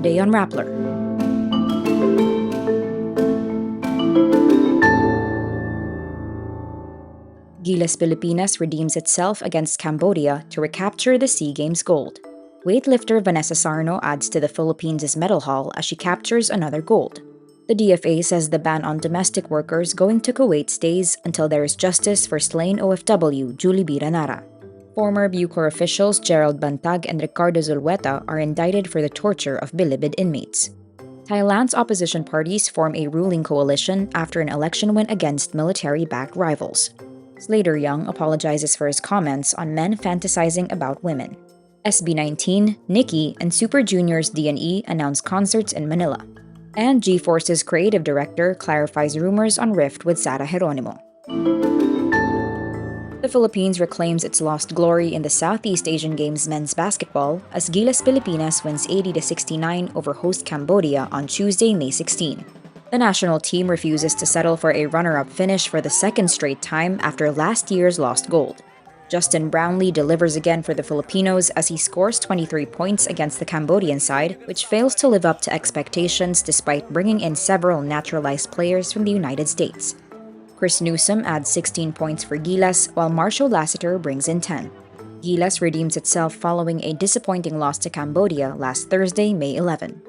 today on Rappler. Gilas Pilipinas redeems itself against Cambodia to recapture the SEA Games gold. Weightlifter Vanessa Sarno adds to the Philippines' medal haul as she captures another gold. The DFA says the ban on domestic workers going to Kuwait stays until there is justice for slain OFW Jullebee Ranara. Former Bucor officials Gerald Bantag and Ricardo Zulueta are indicted for the torture of Bilibid inmates. Thailand's opposition parties form a ruling coalition after an election win against military-backed rivals. Slater Young apologizes for his comments on men fantasizing about women. SB19, Niki, and Super Junior's D&E announce concerts in Manila. And G-Force's creative director clarifies rumors on rift with Sarah Geronimo. The Philippines reclaims its lost glory in the Southeast Asian Games men's basketball as Gilas Pilipinas wins 80-69 over host Cambodia on Tuesday, May 16. The national team refuses to settle for a runner-up finish for the second straight time after last year's lost gold. Justin Brownlee delivers again for the Filipinos as he scores 23 points against the Cambodian side, which fails to live up to expectations despite bringing in several naturalized players from the United States. Chris Newsom adds 16 points for Gilas, while Marshall Lassiter brings in 10. Gilas redeems itself following a disappointing loss to Cambodia last Thursday, May 11.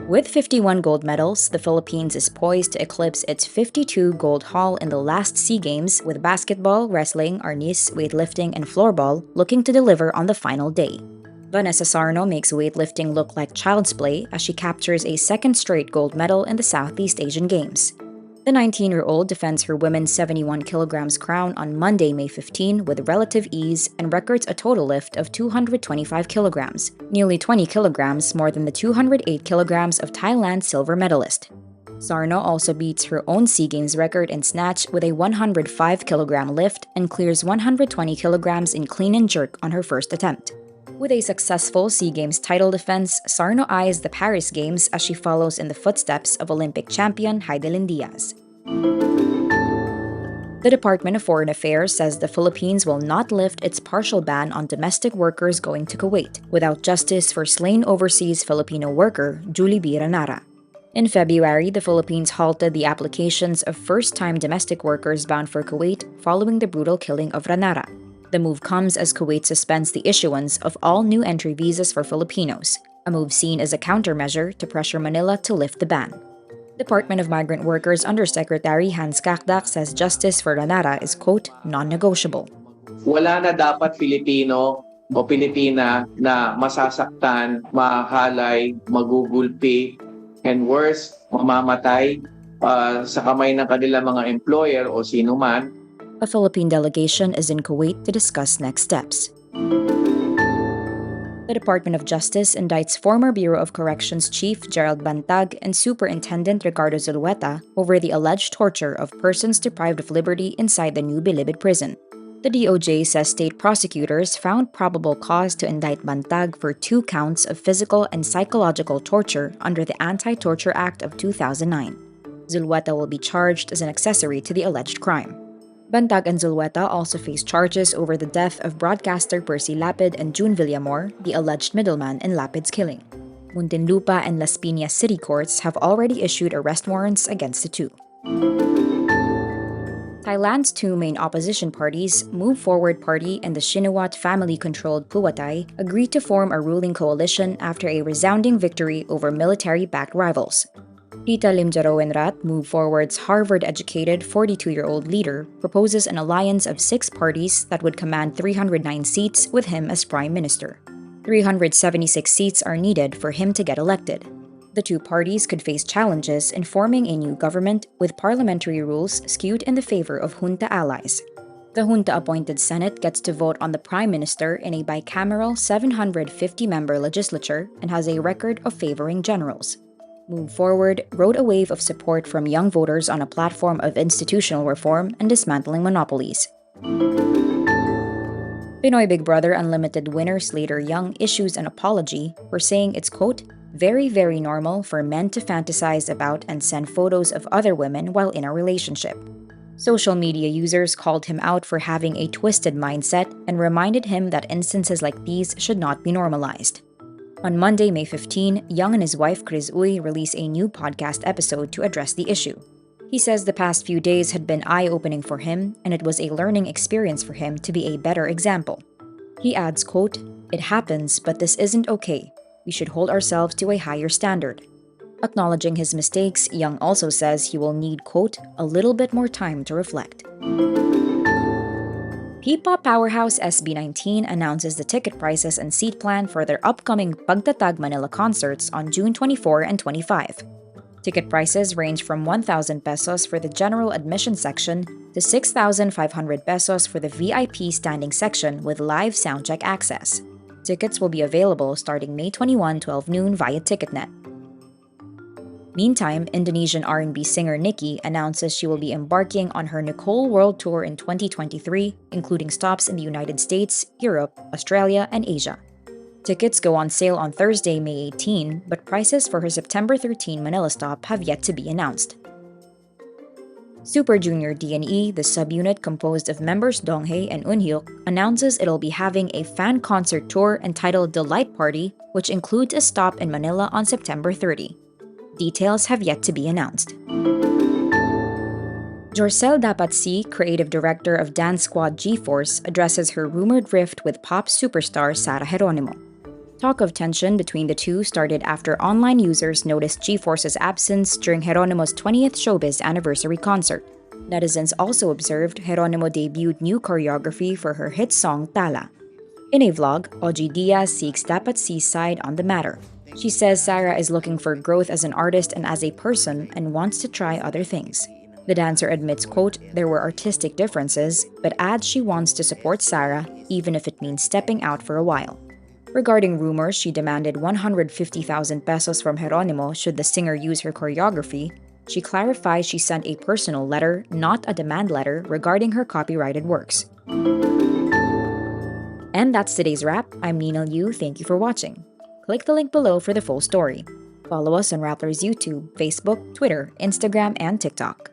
With 51 gold medals, the Philippines is poised to eclipse its 52 gold haul in the last SEA Games, with basketball, wrestling, arnis, weightlifting, and floorball looking to deliver on the final day. Vanessa Sarno makes weightlifting look like child's play as she captures a second straight gold medal in the Southeast Asian Games. The 19-year-old defends her women's 71 kilograms crown on Monday, May 15 with relative ease and records a total lift of 225 kilograms, nearly 20 kilograms more than the 208 kilograms of Thailand's silver medalist. Sarno also beats her own SEA Games record in snatch with a 105-kilogram lift and clears 120 kilograms in clean and jerk on her first attempt. With a successful SEA Games title defense, Sarno eyes the Paris Games as she follows in the footsteps of Olympic champion Heidelin Diaz. The Department of Foreign Affairs says the Philippines will not lift its partial ban on domestic workers going to Kuwait without justice for slain overseas Filipino worker Jullebee Ranara. In February, the Philippines halted the applications of first-time domestic workers bound for Kuwait following the brutal killing of Ranara. The move comes as Kuwait suspends the issuance of all new entry visas for Filipinos, a move seen as a countermeasure to pressure Manila to lift the ban. Department of Migrant Workers Undersecretary Hans Kakdak says justice for Ranara is, quote, non-negotiable. Wala na dapat Filipino o Pilipina na masasaktan, mahalay, magugulpi, and worse, mamamatay sa kamay ng kanilang mga employer o sino man. A Philippine delegation is in Kuwait to discuss next steps. The Department of Justice indicts former Bureau of Corrections Chief Gerald Bantag and Superintendent Ricardo Zulueta over the alleged torture of persons deprived of liberty inside the new Bilibid prison. The DOJ says state prosecutors found probable cause to indict Bantag for 2 counts of physical and psychological torture under the Anti-Torture Act of 2009. Zulueta will be charged as an accessory to the alleged crime. Bantag and Zulueta also face charges over the death of broadcaster Percy Lapid and June Villamor, the alleged middleman in Lapid's killing. Muntinlupa and Las Piñas city courts have already issued arrest warrants against the two. Thailand's 2 main opposition parties, Move Forward Party and the Shinawat family-controlled Puwatai, agreed to form a ruling coalition after a resounding victory over military-backed rivals. Tita Limjaroenrat, Move Forward's Harvard-educated 42-year-old leader, proposes an alliance of 6 parties that would command 309 seats with him as prime minister. 376 seats are needed for him to get elected. The 2 parties could face challenges in forming a new government with parliamentary rules skewed in the favor of junta allies. The junta-appointed Senate gets to vote on the prime minister in a bicameral 750-member legislature and has a record of favoring generals. Move Forward rode a wave of support from young voters on a platform of institutional reform and dismantling monopolies. Pinoy Big Brother Unlimited winner Slater Young issues an apology for saying it's, quote, very, very normal for men to fantasize about and send photos of other women while in a relationship. Social media users called him out for having a twisted mindset and reminded him that instances like these should not be normalized. On Monday, May 15, Young and his wife Chris Uy released a new podcast episode to address the issue. He says the past few days had been eye-opening for him, and it was a learning experience for him to be a better example. He adds, quote, "It happens, but this isn't okay. We should hold ourselves to a higher standard." Acknowledging his mistakes, Young also says he will need, quote, "a little bit more time to reflect." P-pop powerhouse SB19 announces the ticket prices and seat plan for their upcoming Pagtatag Manila concerts on June 24 and 25. Ticket prices range from 1,000 pesos for the general admission section to 6,500 pesos for the VIP standing section with live soundcheck access. Tickets will be available starting May 21, 12 noon via Ticketnet. Meantime, Indonesian R&B singer Niki announces she will be embarking on her Nicole World Tour in 2023, including stops in the United States, Europe, Australia, and Asia. Tickets go on sale on Thursday, May 18, but prices for her September 13 Manila stop have yet to be announced. Super Junior D&E, the subunit composed of members Donghae and Eunhyuk, announces it'll be having a fan concert tour entitled Delight Party, which includes a stop in Manila on September 30. Details have yet to be announced. Georcelle Sy, creative director of dance squad G-Force, addresses her rumored rift with pop superstar Sarah Geronimo. Talk of tension between the two started after online users noticed G-Force's absence during Geronimo's 20th showbiz anniversary concert. Netizens also observed Geronimo debuted new choreography for her hit song Tala. In a vlog, Oji Diaz seeks Sy's side on the matter. She says Sarah is looking for growth as an artist and as a person and wants to try other things. The dancer admits, quote, there were artistic differences, but adds she wants to support Sarah even if it means stepping out for a while. Regarding rumors she demanded 150,000 pesos from Geronimo should the singer use her choreography, she clarifies she sent a personal letter, not a demand letter, regarding her copyrighted works. And that's today's wrap. I'm Nina Liu. Thank you for watching. Click the link below for the full story. Follow us on Rappler's YouTube, Facebook, Twitter, Instagram, and TikTok.